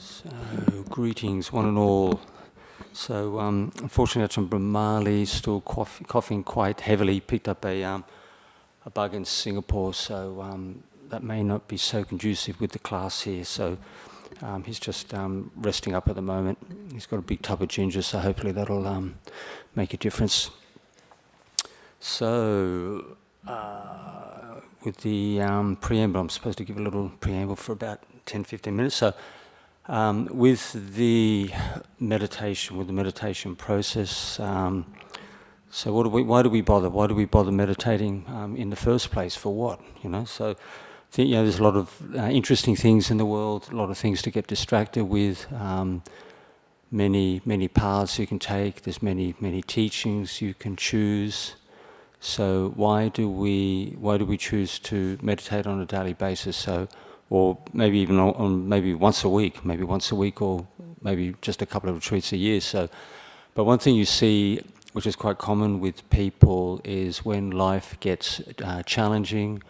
So, greetings one and all. So, unfortunately, Ajahn Brahmali still coughing quite heavily. Picked up a bug in Singapore, so that may not be so conducive with the class here. So, he's just resting up at the moment. He's got a big tub of ginger, so hopefully that'll make a difference. So, with the preamble, I'm supposed to give a little preamble for about 10-15 minutes. So, with the meditation process, so why do we bother? Why do we bother meditating in the first place? For what? So there's a lot of interesting things in the world, a lot of things to get distracted with, many paths you can take. There's many teachings you can choose. So why do we choose to meditate on a daily basis? So, or maybe even on maybe once a week, or maybe just a couple of retreats a year. So, but one thing you see, which is quite common with people, is when life gets challenging,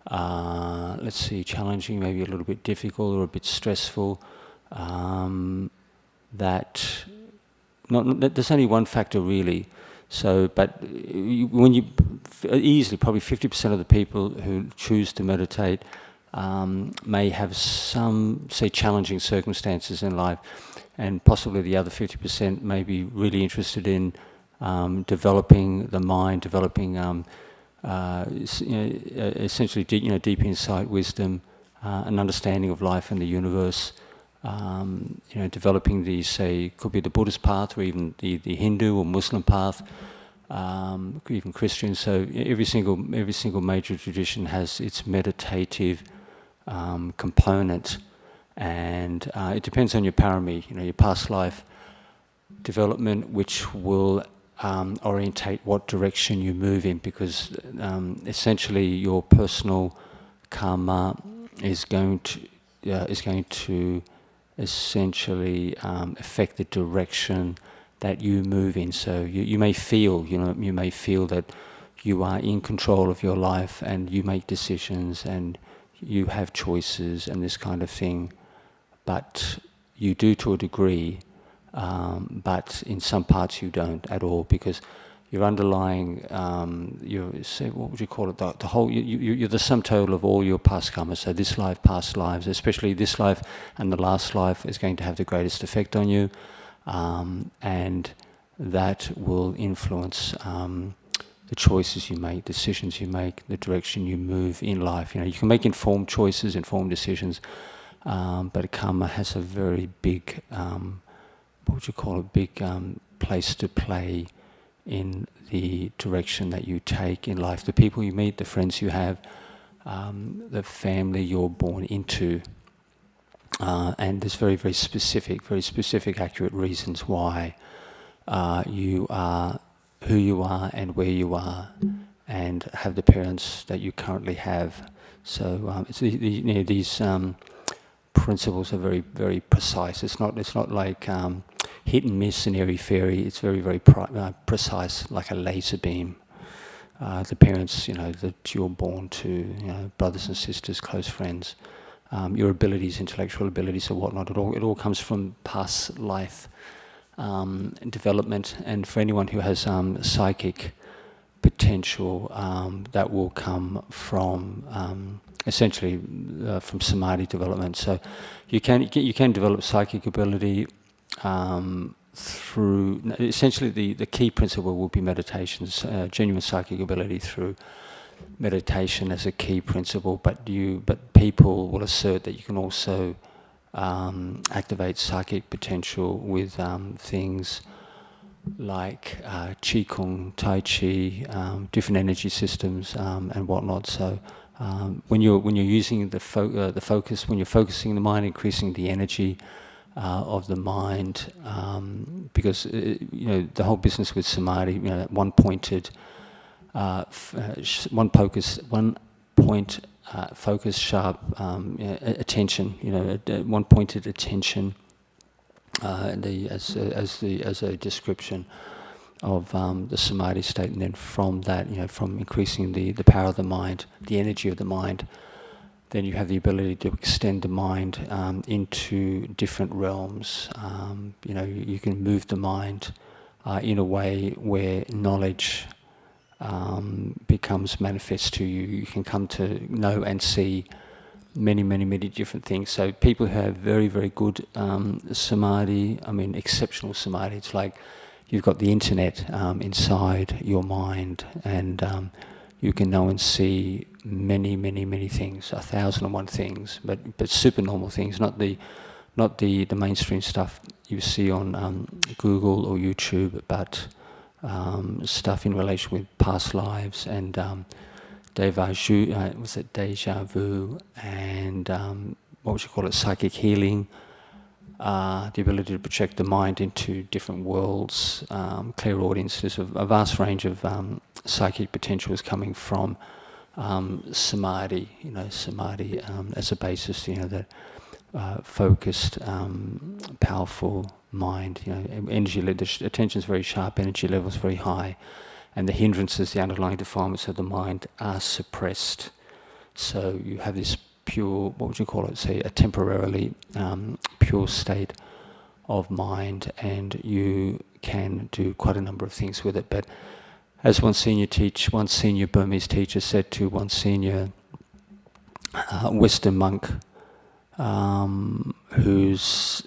challenging, maybe a little bit difficult or a bit stressful, there's only one factor really. So, but when you easily, probably 50% of the people who choose to meditate may have some, say, challenging circumstances in life, and possibly the other 50% may be really interested in developing the mind, developing essentially deep insight, wisdom, an understanding of life and the universe. Developing the, say, could be the Buddhist path, or even the Hindu or Muslim path, even Christian. So every single major tradition has its meditative component, and it depends on your parami, your past life development, which will orientate what direction you move in, because essentially your personal karma is going to essentially affect the direction that you move in. So you may feel that you are in control of your life, and you make decisions and you have choices and this kind of thing, but you do to a degree, but in some parts you don't at all, because your underlying, what would you call it? The whole, you're the sum total of all your past karma. So this life, past lives, especially this life and the last life, is going to have the greatest effect on you, and that will influence the choices you make, decisions you make, the direction you move in life. You can make informed choices, informed decisions, but karma has a very big, big place to play in the direction that you take in life. The people you meet, the friends you have, the family you're born into, and there's very specific, accurate reasons why you are who you are and where you are, and have the parents that you currently have. So these principles are very precise. It's not like hit and miss and airy-fairy. It's very precise, like a laser beam. The parents, that you're born to, brothers and sisters, close friends, your abilities, intellectual abilities or whatnot, it all comes from past life development. And for anyone who has psychic potential, that will come from essentially from samadhi development. So you can develop psychic ability through, essentially the key principle will be meditations, genuine psychic ability through meditation as a key principle. But people will assert that you can also activate psychic potential with things like qigong, tai chi, different energy systems and whatnot. So when you're using the focus, when you're focusing the mind, increasing the energy of the mind, because the whole business with samadhi, one point focus, sharp attention, one pointed attention, as a description of the samadhi state. And then from that, from increasing the power of the mind, the energy of the mind, then you have the ability to extend the mind into different realms. You can move the mind in a way where knowledge becomes manifest to you. You can come to know and see many, many, many different things. So people who have very, very good samadhi, exceptional samadhi, it's like you've got the internet inside your mind, and you can know and see many, many, many things, 1,001 things, but supernormal things, not the mainstream stuff you see on Google or YouTube, but stuff in relation with past lives and deja vu, and psychic healing, the ability to project the mind into different worlds, clairaudience. There's a vast range of psychic potentials coming from samadhi. Samadhi as a basis. That focused, powerful mind. Energy. The attention is very sharp. Energy levels very high, and the hindrances, the underlying defilements of the mind, are suppressed. So you have this pure, say a temporarily pure state of mind, and you can do quite a number of things with it. But as one senior Burmese teacher said to one senior Western monk, who's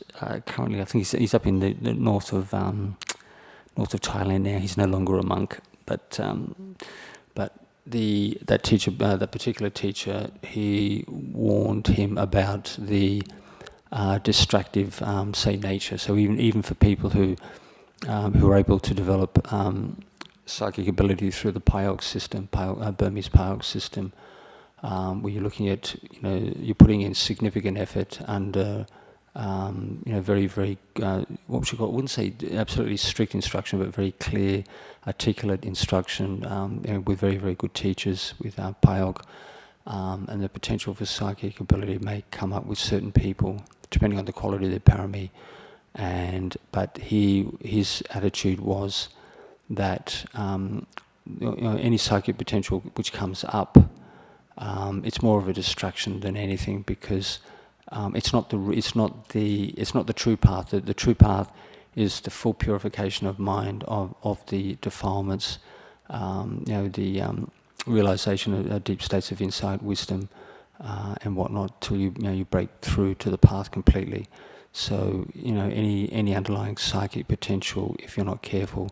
currently, I think he's up in the north of Thailand now. He's no longer a monk, but that particular teacher, he warned him about the destructive, nature. So even for people who are able to develop psychic ability through the Payog system, Burmese Payog system, where you're looking at, you're putting in significant effort under, very, very, I wouldn't say absolutely strict instruction, but very clear, articulate instruction, with very, very good teachers with Payog, and the potential for psychic ability may come up with certain people, depending on the quality of their parami. But his attitude was that any psychic potential which comes up, it's more of a distraction than anything, because it's not the true path. The true path is the full purification of mind of the defilements, the realization of deep states of insight, wisdom, and whatnot, till you break through to the path completely. So any underlying psychic potential, if you're not careful,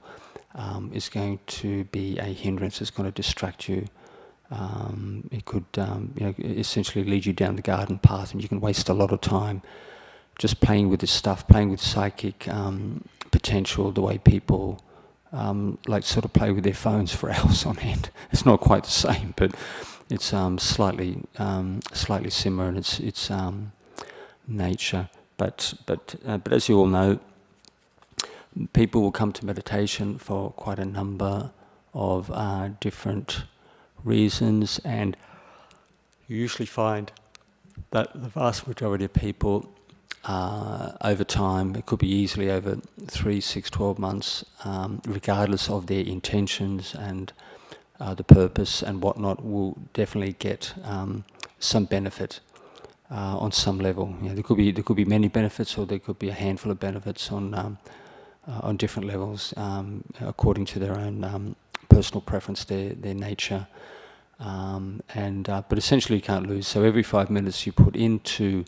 is going to be a hindrance. It's going to distract you. It could essentially lead you down the garden path, and you can waste a lot of time just playing with this stuff, playing with psychic potential, the way people sort of play with their phones for hours on end. It's not quite the same, but it's slightly similar in its nature. But as you all know, people will come to meditation for quite a number of different reasons, and you usually find that the vast majority of people, over time, it could be easily over 3, 6, 12 months, regardless of their intentions and the purpose and whatnot, will definitely get some benefit on some level. There could be many benefits, or there could be a handful of benefits on different levels, according to their own personal preference, their nature, but essentially you can't lose. So every 5 minutes you put into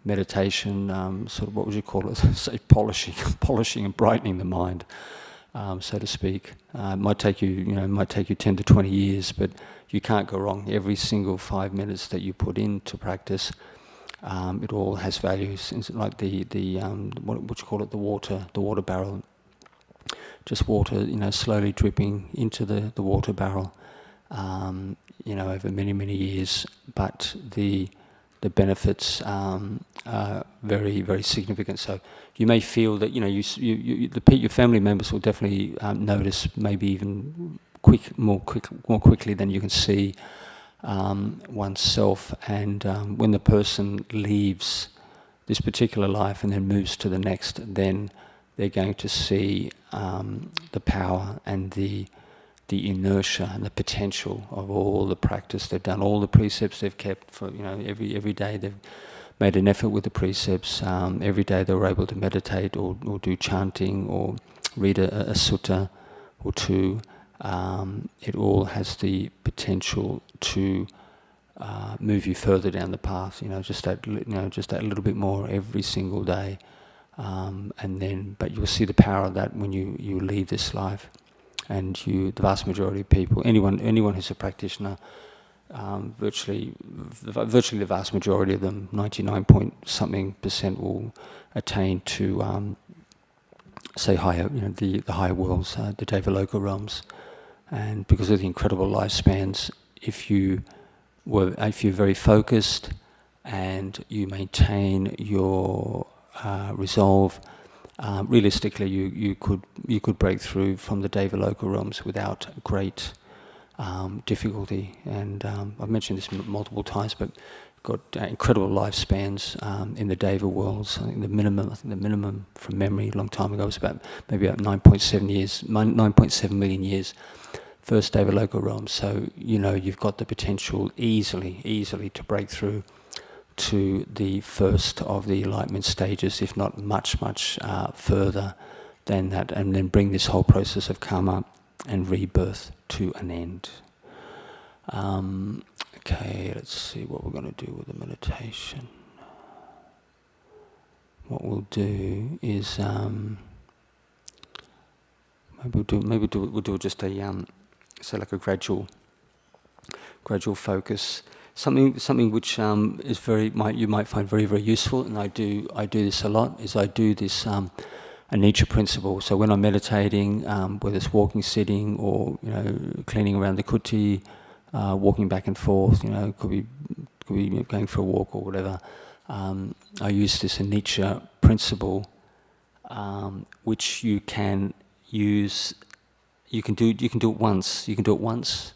meditation, say polishing and brightening the mind, so to speak. It might take you 10 to 20 years, but you can't go wrong. Every single 5 minutes that you put into practice, it all has values. It's like the water barrel. Just water, slowly dripping into the water barrel, over many, many years. But the benefits are very, very significant. So you may feel that your family members will definitely notice, maybe even more quickly than you can see oneself. And when the person leaves this particular life and then moves to the next, then they're going to see the power and the the inertia and the potential of all the practice they've done, all the precepts they've kept for, every day they've made an effort with the precepts. Every day they were able to meditate or do chanting or read a sutta or two. It all has the potential to move you further down the path. Just that little bit more every single day, but you'll see the power of that when you leave this life. And the vast majority of people, anyone who's a practitioner, virtually the vast majority of them, 99% will attain to say higher, the higher worlds, the Devaloka realms. And because of the incredible lifespans, if you're very focused and you maintain your resolve, realistically you could break through from the Devaloka realms without great difficulty. And I've mentioned this multiple times, but got incredible lifespans in the Deva worlds. I think the minimum from memory a long time ago was about 9.7 million years. First Devaloka realm. So you've got the potential easily to break through to the first of the enlightenment stages, if not much further than that, and then bring this whole process of karma and rebirth to an end. Okay, let's see what we're going to do with the meditation. What we'll do is we'll do just a say like a gradual focus. Something which is you might find very, very useful, and I do this a lot. Is I do this anicca principle. So when I'm meditating, whether it's walking, sitting, or cleaning around the kuti, walking back and forth, could be going for a walk or whatever. I use this anicca principle, which you can use. You can do it once. You can do it once.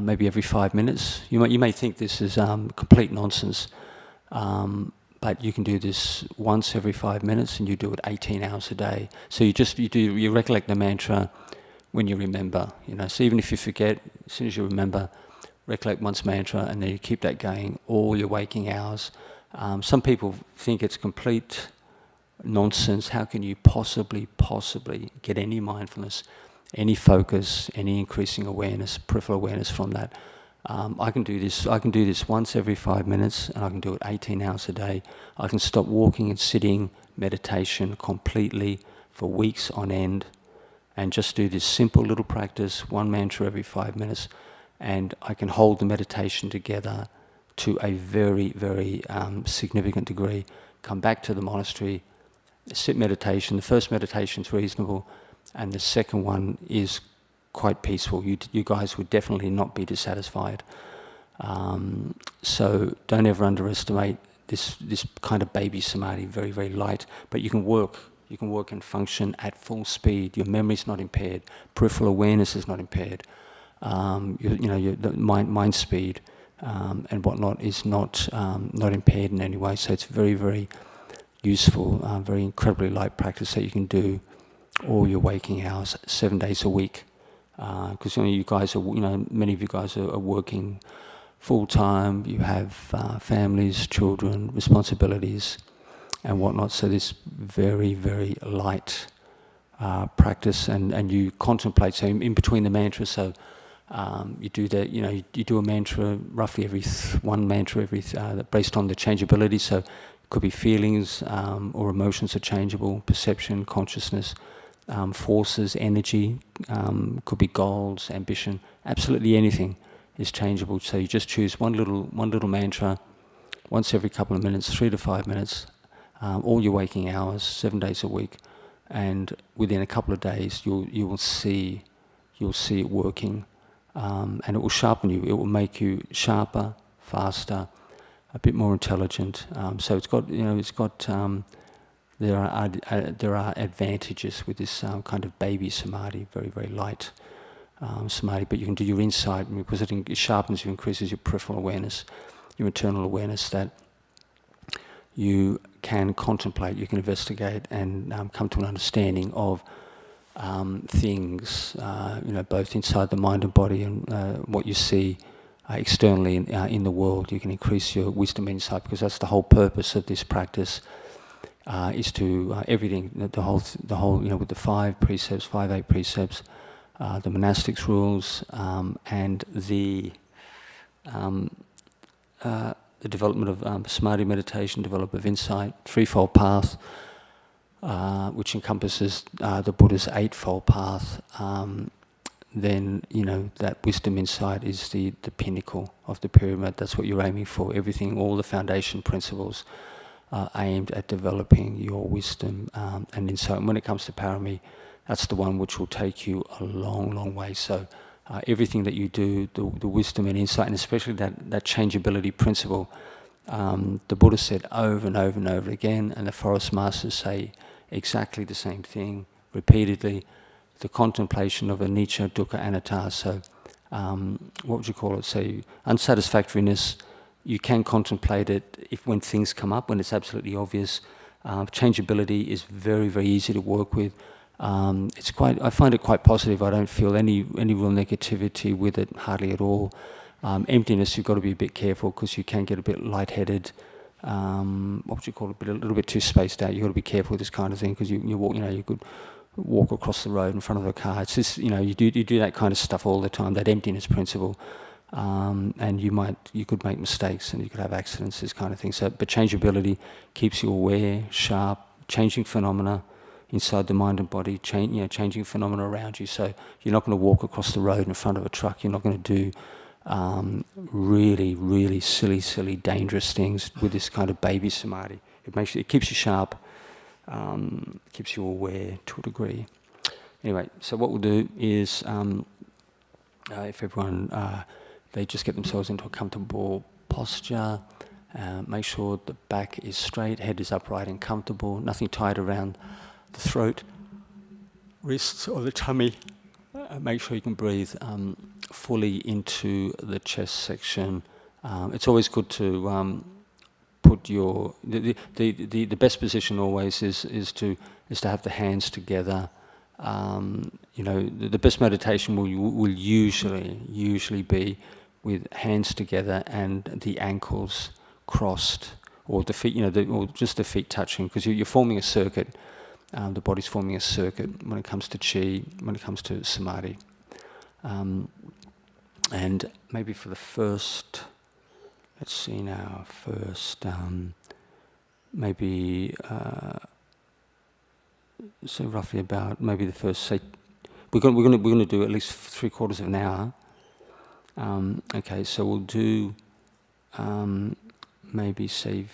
Maybe every 5 minutes. You may think this is complete nonsense, but you can do this once every 5 minutes, and you do it 18 hours a day. So you recollect the mantra when you remember. So even if you forget, as soon as you remember, recollect one's mantra, and then you keep that going all your waking hours. Some people think it's complete nonsense. How can you possibly get any mindfulness, any focus, any increasing awareness, peripheral awareness from that? I can do this once every 5 minutes, and I can do it 18 hours a day. I can stop walking and sitting meditation completely for weeks on end, and just do this simple little practice, one mantra every 5 minutes, and I can hold the meditation together to a very, very significant degree. Come back to the monastery, sit meditation. The first meditation is reasonable, and the second one is quite peaceful. You guys would definitely not be dissatisfied. So don't ever underestimate this kind of baby samadhi. Very, very light, but you can work and function at full speed. Your memory's not impaired. Peripheral awareness is not impaired. The mind speed and whatnot is not impaired in any way. So it's very, very useful, very incredibly light practice that you can do all your waking hours, 7 days a week. Because you guys are, many of you guys are working full time. You have families, children, responsibilities, and whatnot. So this very, very light practice, and you contemplate. So in between the mantras, so you do that. You do a mantra roughly one mantra every based on the changeability. So it could be feelings or emotions are changeable, perception, consciousness. Forces, energy, could be goals, ambition, absolutely anything is changeable. So you just choose one little mantra once every couple of minutes, 3 to 5 minutes, all your waking hours, 7 days a week, and within a couple of days you will see it working, and it will sharpen you. It will make you sharper, faster, a bit more intelligent. So there are advantages with this kind of baby samadhi, very, very light samadhi, but you can do your insight, because it sharpens you, increases your peripheral awareness, your internal awareness, that you can contemplate, you can investigate, and come to an understanding of things, both inside the mind and body, and what you see externally in the world. You can increase your wisdom insight, because that's the whole purpose of this practice. Is to everything, the whole, with the 5 precepts, 8 precepts, the monastics rules, and the development of samadhi meditation, development of insight, threefold path, which encompasses the Buddha's eightfold path. Then that wisdom insight is the pinnacle of the pyramid. That's what you're aiming for. Everything, all the foundation principles aimed at developing your wisdom and insight. And when it comes to parami, that's the one which will take you a long, long way. So everything that you do, the wisdom and insight, and especially that changeability principle, the Buddha said over and over and over again, and the forest masters say exactly the same thing repeatedly, the contemplation of anicca, dukkha, anatta. So what would you call it? So unsatisfactoriness, you can contemplate it when things come up, when it's absolutely obvious. Changeability is very, very easy to work with. I find it quite positive. I don't feel any real negativity with it, hardly at all. Emptiness, you've got to be a bit careful, because you can get a bit lightheaded. What would you call it? A little bit too spaced out. You've got to be careful with this kind of thing, because you walk, you could walk across the road in front of a car. It's just, you do that kind of stuff all the time, that emptiness principle. And you could make mistakes, and you could have accidents, this kind of thing. So, but changeability keeps you aware, sharp, changing phenomena inside the mind and body, changing phenomena around you. So you're not going to walk across the road in front of a truck. You're not going to do really, really silly, dangerous things with this kind of baby samadhi. It keeps you sharp, keeps you aware to a degree. Anyway, so what we'll do is, if everyone, they just get themselves into a comfortable posture, make sure the back is straight, head is upright and comfortable, nothing tight around the throat, wrists or the tummy. Make sure you can breathe fully into the chest section. It's always good to put your the best position always is to have the hands together. The best meditation will usually be with hands together and the ankles crossed, or the feet, or just the feet touching, because you're forming a circuit. The body's forming a circuit when it comes to chi, when it comes to samadhi. And maybe for the first, let's see now, maybe, so roughly about, maybe the first, say, we're going to do at least 3/4 of an hour. Okay, so we'll do maybe say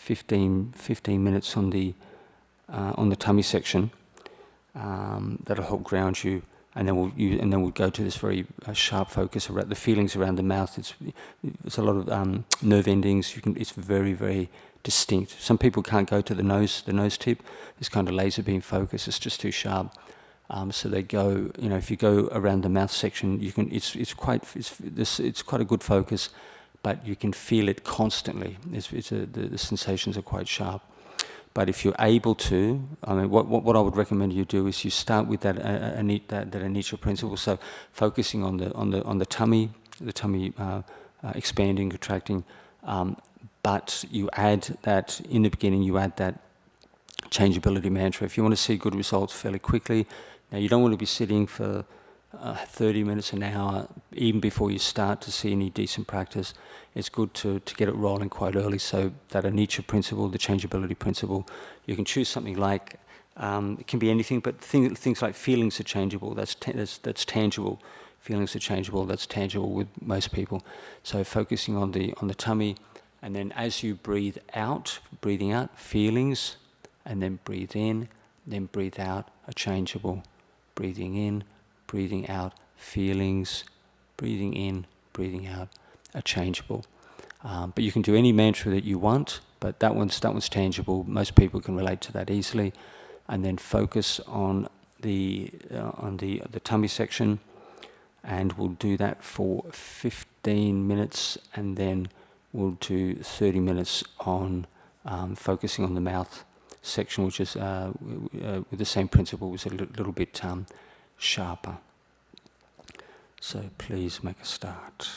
15 minutes on the tummy section. That'll help ground you, and then we'll go to this very sharp focus around the feelings around the mouth. It's a lot of nerve endings. It's very, very distinct. Some people can't go to the nose tip. This kind of laser beam focus is just too sharp. So they go, if you go around the mouth section, you can. It's quite a good focus, but you can feel it constantly. The sensations are quite sharp. But if you're able to, what I would recommend you do is you start with that anicca principle. So focusing on the tummy, expanding, contracting. But you add that in the beginning. You add that changeability mantra. If you want to see good results fairly quickly, now you don't want to be sitting for 30 minutes, an hour, even before you start to see any decent practice. It's good to get it rolling quite early. So that anicca principle, the changeability principle, you can choose something like, it can be anything, but things like feelings are changeable. That's tangible. Feelings are changeable. That's tangible with most people. So focusing on the tummy, and then as you breathing out, feelings, and then breathe in, then breathe out, are changeable. Breathing in, breathing out, feelings, breathing in, breathing out, are changeable. But you can do any mantra that you want, but that one's tangible. Most people can relate to that easily. And then focus on the tummy section, and we'll do that for 15 minutes, and then we'll do 30 minutes on focusing on the mouth section, which is with the same principle, was a little bit sharper. So please make a start.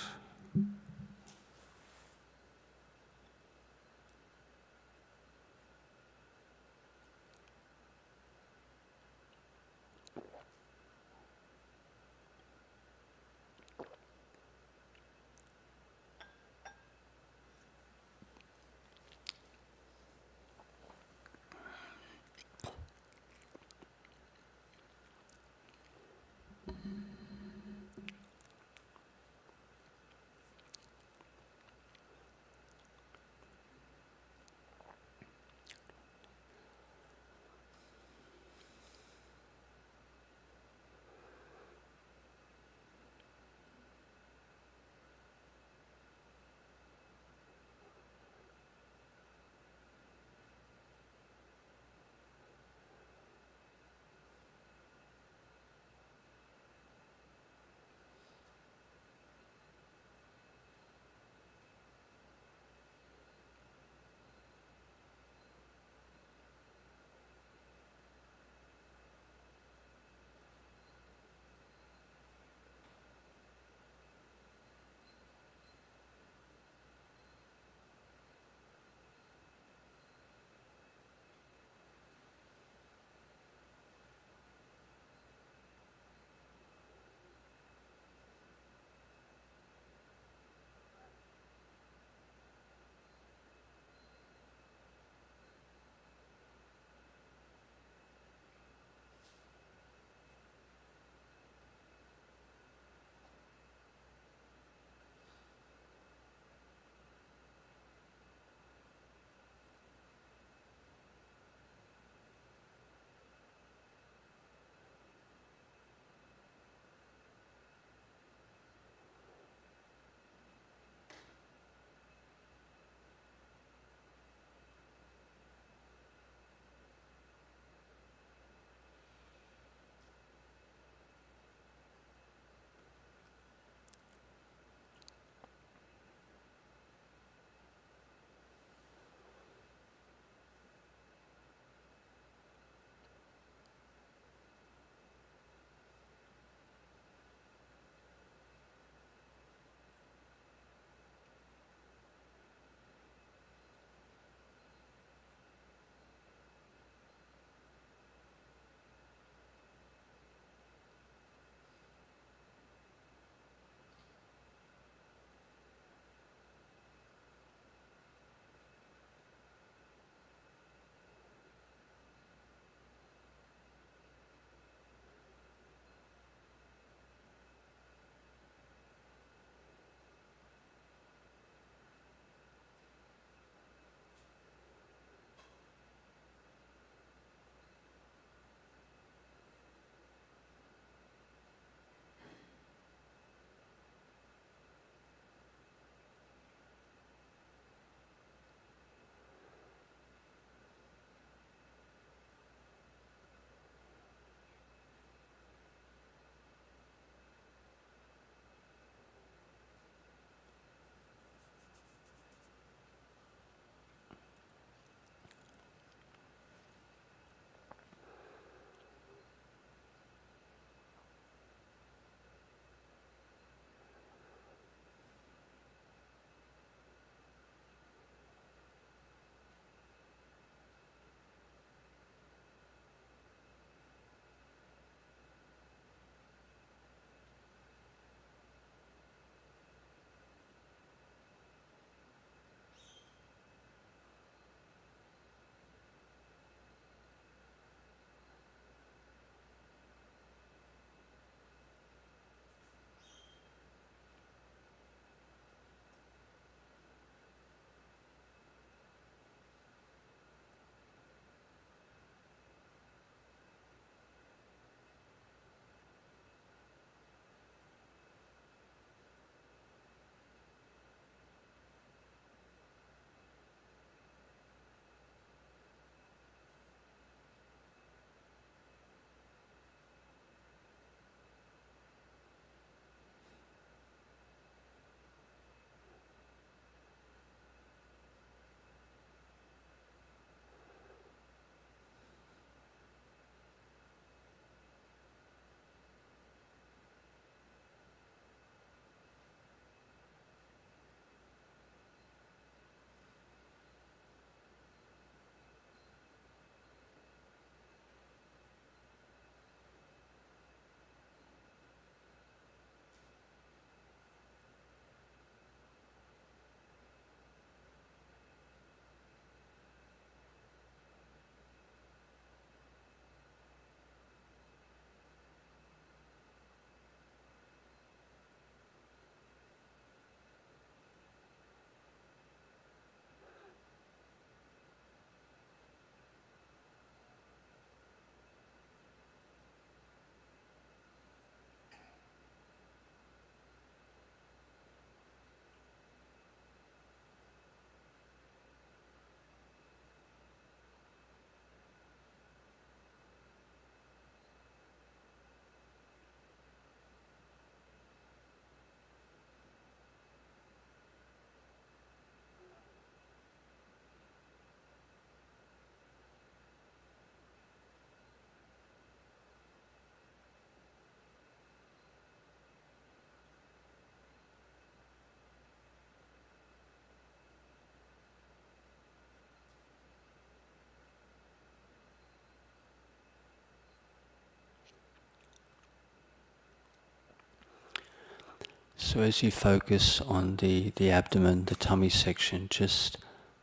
So as you focus on the abdomen, the tummy section, just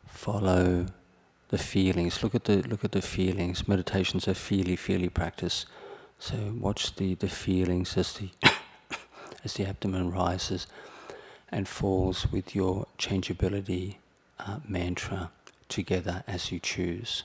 follow the feelings. Look at the feelings. Meditation's a feely practice. So watch the feelings as the as the abdomen rises and falls with your changeability mantra together as you choose.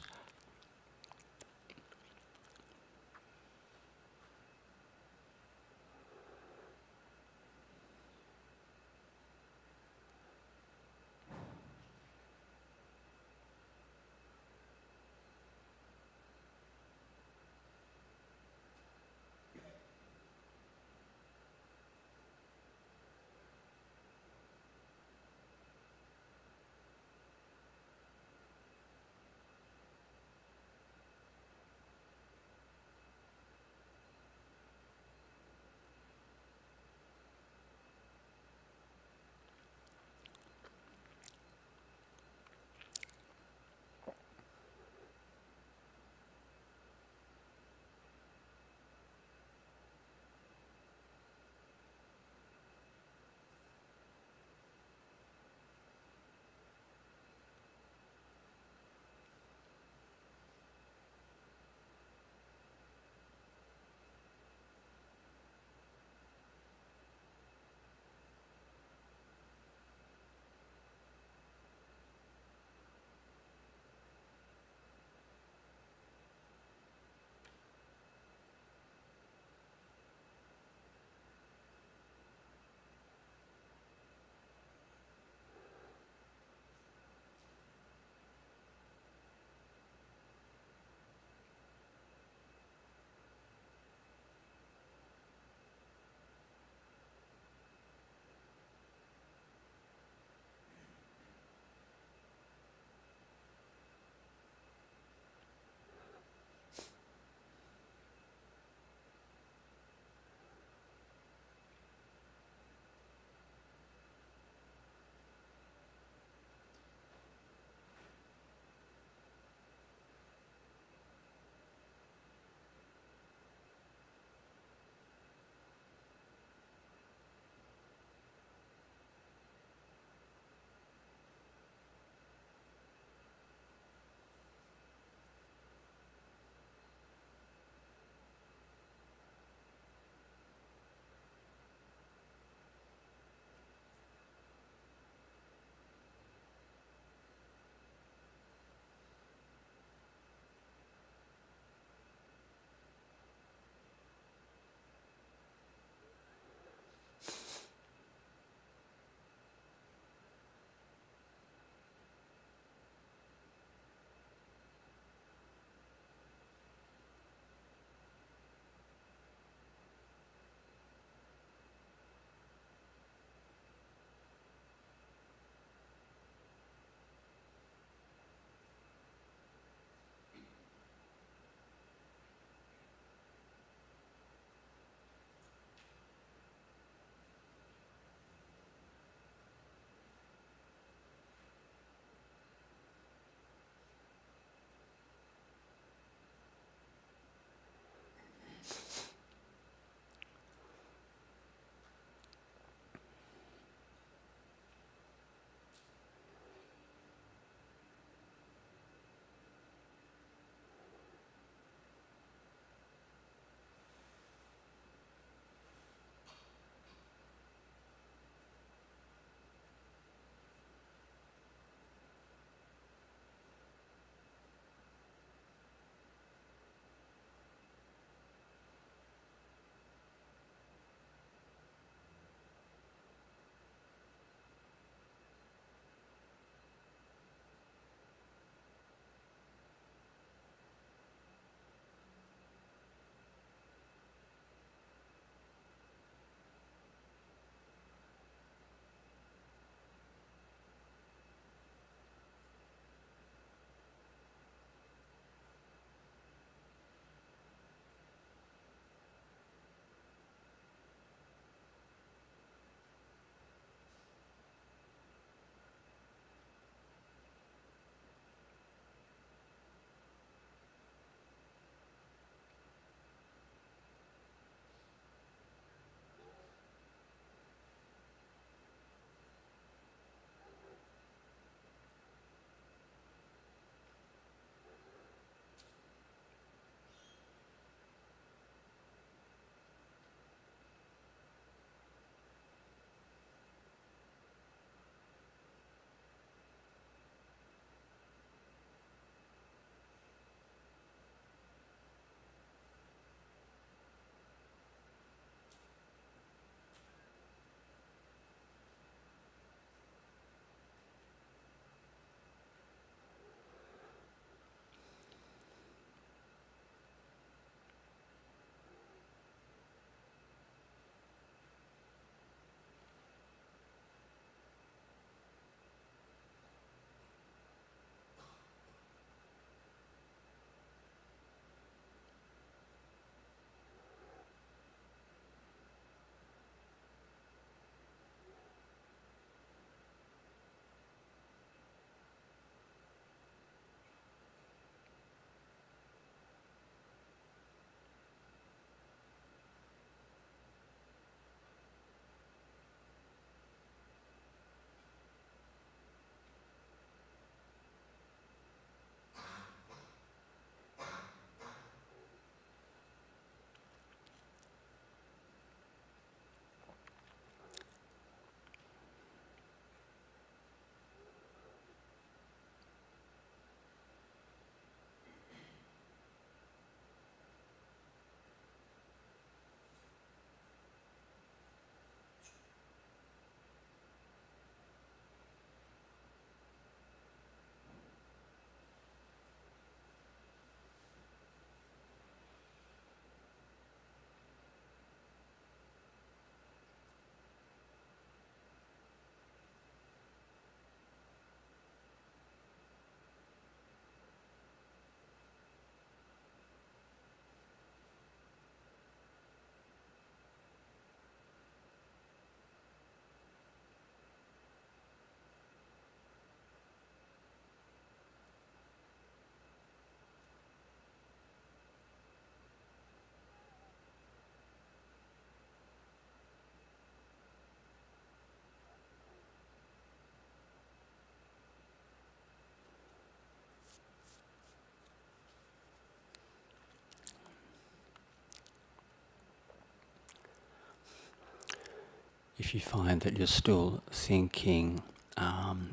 you find that you're still thinking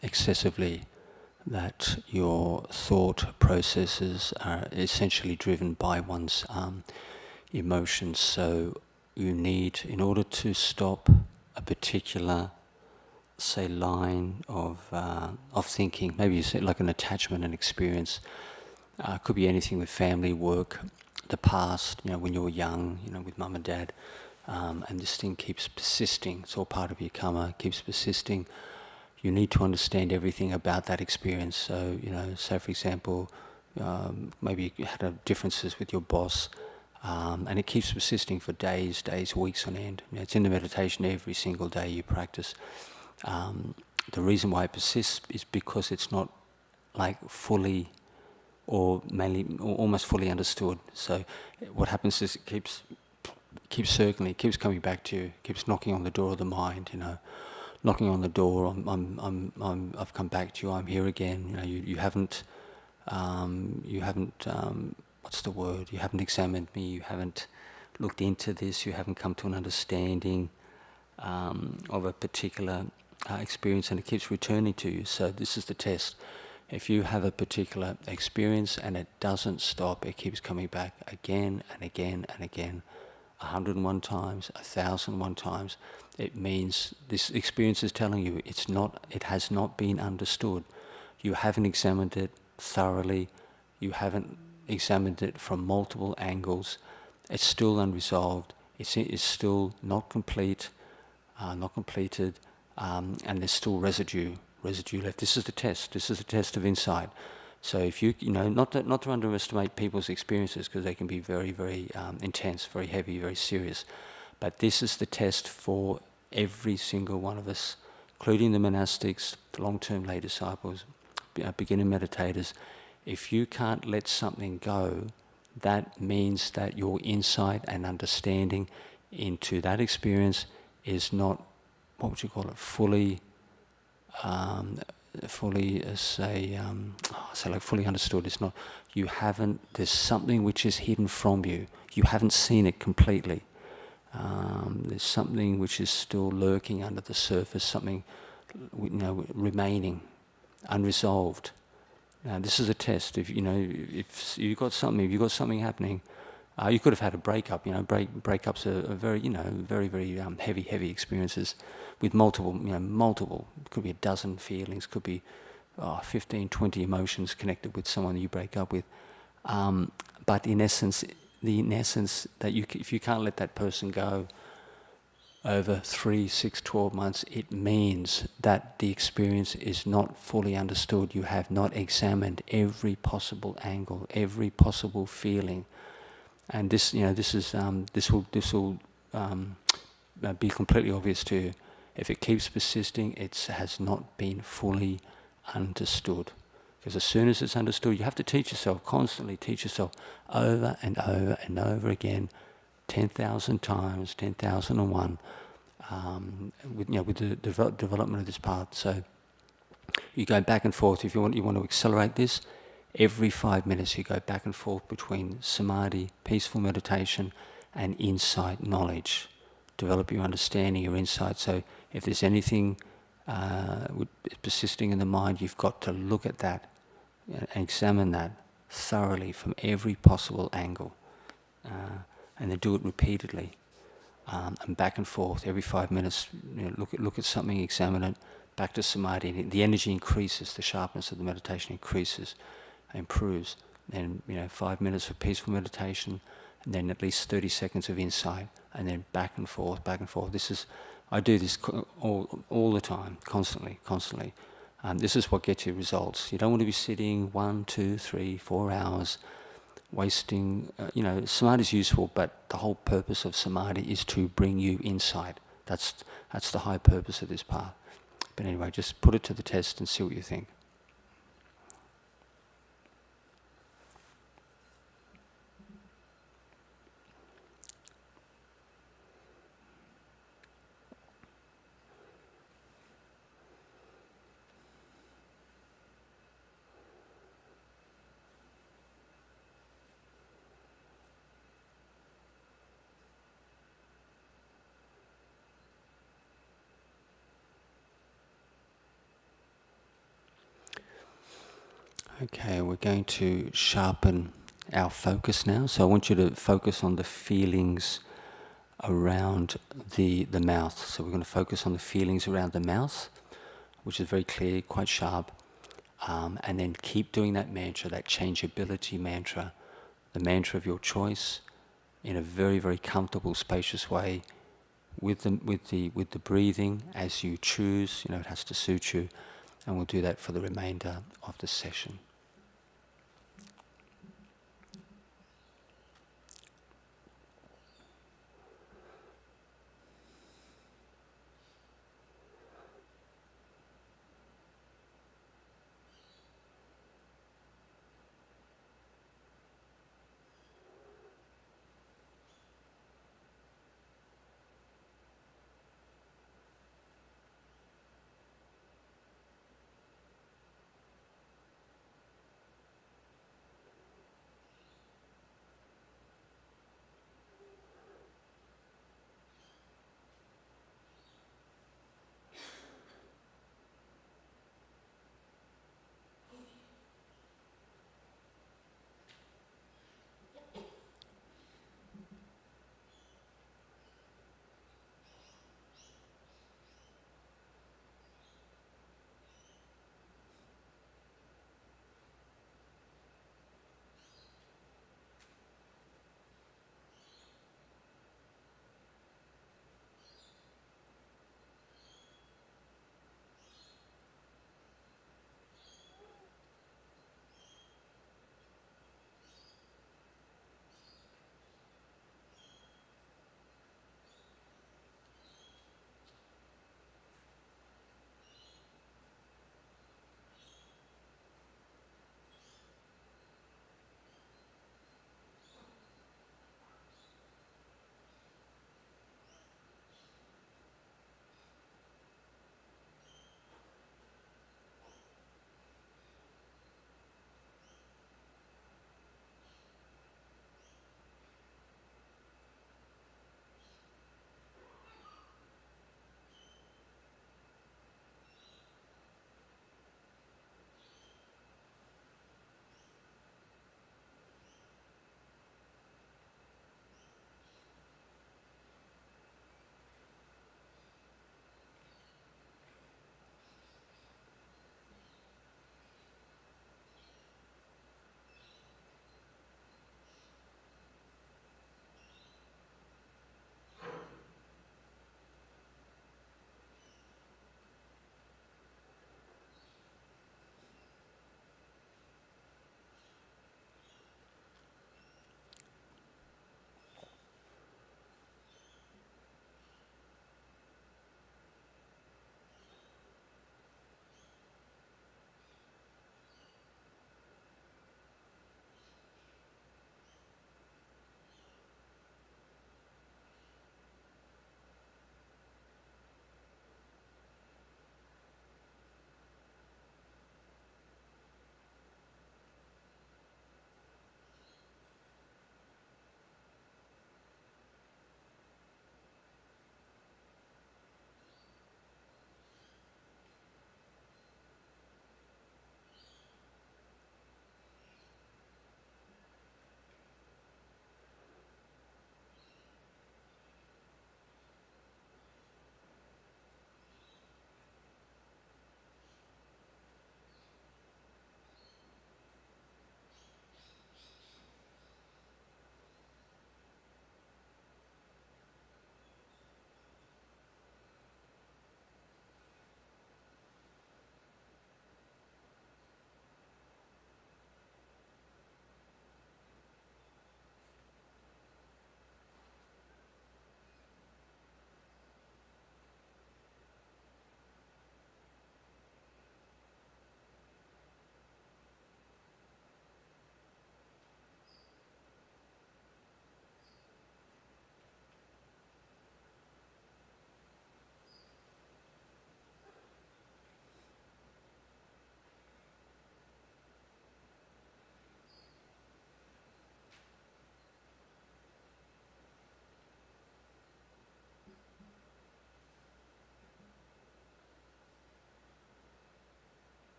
excessively, that your thought processes are essentially driven by one's emotions. So you need, in order to stop a particular, say, line of thinking, maybe you say like an attachment, an experience, could be anything with family, work, the past, when you were young, with mum and dad, and this thing keeps persisting. It's all part of your karma, keeps persisting. You need to understand everything about that experience. So, say for example, maybe you had differences with your boss, and it keeps persisting for days, weeks on end. It's in the meditation every single day you practice. The reason why it persists is because it's not like fully or mainly or almost fully understood. So what happens is it keeps circling, it keeps coming back to you, keeps knocking on the door of the mind, knocking on the door. I've come back to you. I'm here again. You haven't. What's the word? You haven't examined me. You haven't looked into this. You haven't come to an understanding of a particular experience, and it keeps returning to you. So this is the test. If you have a particular experience and it doesn't stop, it keeps coming back again and again and again, 101 times, 1,001 times, it means this experience is telling you it has not been understood. You haven't examined it thoroughly. You haven't examined it from multiple angles. It's still unresolved. It's still not complete, not completed, and there's still residue left. This is the test. This is the test of insight. So if not to underestimate people's experiences, because they can be very, very intense, very heavy, very serious. But this is the test for every single one of us, including the monastics, the long-term lay disciples, beginner meditators. If you can't let something go, that means that your insight and understanding into that experience is not, what would you call it, fully understood. It's not. You haven't. There's something which is hidden from you. You haven't seen it completely. There's something which is still lurking under the surface. Something, remaining, unresolved. This is a test. If you've got something happening, you could have had a breakup. Breakups are very, very, very heavy experiences, with multiple. It could be a dozen feelings. Could be 15, 20 emotions connected with someone you break up with. But in essence, that if you can't let that person go over 3, 6, 12 months, it means that the experience is not fully understood. You have not examined every possible angle, every possible feeling, and this will be completely obvious to you. If it keeps persisting, it has not been fully understood. Because as soon as it's understood, you have to constantly teach yourself over and over and over again, 10,000 times, 10,001, with the development of this path. So you go back and forth. If you want to accelerate this, every 5 minutes you go back and forth between samadhi, peaceful meditation, and insight, knowledge. Develop your understanding, your insight. So if there's anything persisting in the mind, you've got to look at that and examine that thoroughly from every possible angle, and then do it repeatedly, and back and forth every 5 minutes. Look at something, examine it, back to samadhi. The energy increases, the sharpness of the meditation increases, improves. Then 5 minutes of peaceful meditation, and then at least 30 seconds of insight, and then back and forth, back and forth. I do this all the time, constantly. This is what gets you results. You don't want to be sitting 1, 2, 3, 4 hours, wasting. Samadhi is useful, but the whole purpose of samadhi is to bring you insight. That's the high purpose of this path. But anyway, just put it to the test and see what you think. Okay, we're going to sharpen our focus now. So I want you to focus on the feelings around the mouth. So we're going to focus on the feelings around the mouth, which is very clear, quite sharp. And then keep doing that mantra, that changeability mantra, the mantra of your choice, in a very, very comfortable, spacious way, with the breathing as you choose. It has to suit you, and we'll do that for the remainder of the session.